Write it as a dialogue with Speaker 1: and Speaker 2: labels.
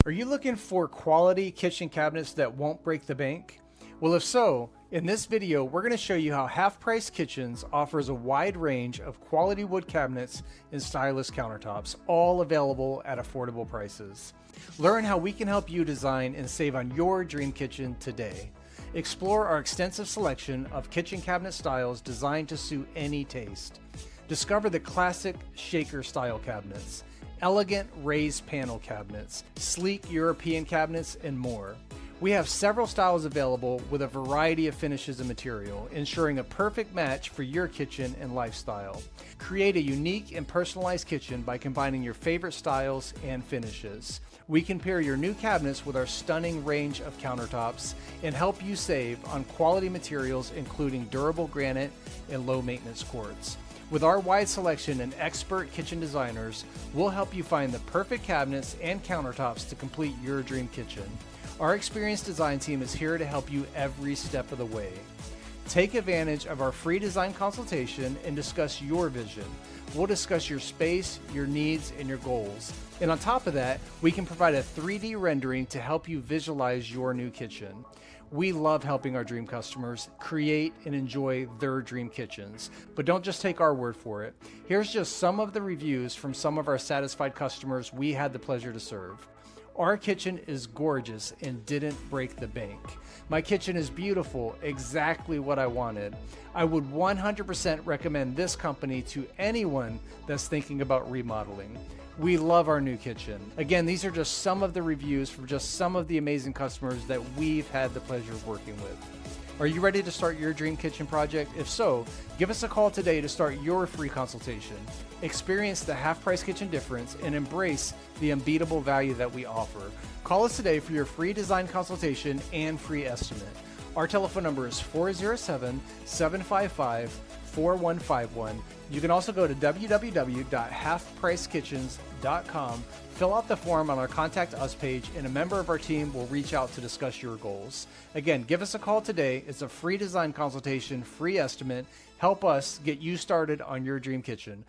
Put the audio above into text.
Speaker 1: Are you looking for quality kitchen cabinets that won't break the bank? Well, if so, in this video, we're going to show you how Half Price Kitchens offers a wide range of quality wood cabinets and stylish countertops, all available at affordable prices. Learn how we can help you design and save on your dream kitchen today. Explore our extensive selection of kitchen cabinet styles designed to suit any taste. Discover the classic shaker style cabinets, elegant raised panel cabinets, sleek European cabinets, and more. We have several styles available with a variety of finishes and material, ensuring a perfect match for your kitchen and lifestyle. Create a unique and personalized kitchen by combining your favorite styles and finishes. We can pair your new cabinets with our stunning range of countertops and help you save on quality materials including durable granite and low maintenance quartz. With our wide selection and expert kitchen designers, we'll help you find the perfect cabinets and countertops to complete your dream kitchen. Our experienced design team is here to help you every step of the way. Take advantage of our free design consultation and discuss your vision. We'll discuss your space, your needs, and your goals. And on top of that, we can provide a 3D rendering to help you visualize your new kitchen. We love helping our dream customers create and enjoy their dream kitchens. But don't just take our word for it. Here's just some of the reviews from some of our satisfied customers we had the pleasure to serve. Our kitchen is gorgeous and didn't break the bank. My kitchen is beautiful, exactly what I wanted. I would 100% recommend this company to anyone that's thinking about remodeling. We love our new kitchen. Again, these are just some of the reviews from just some of the amazing customers that we've had the pleasure of working with. Are you ready to start your dream kitchen project? If so, give us a call today to start your free consultation. Experience the Half Price Kitchen difference and embrace the unbeatable value that we offer. Call us today for your free design consultation and free estimate. Our telephone number is 407-755-4151. You can also go to www.halfpricekitchens.com, fill out the form on our Contact Us page, and a member of our team will reach out to discuss your goals. Again, give us a call today. It's a free design consultation, free estimate. Help us get you started on your dream kitchen.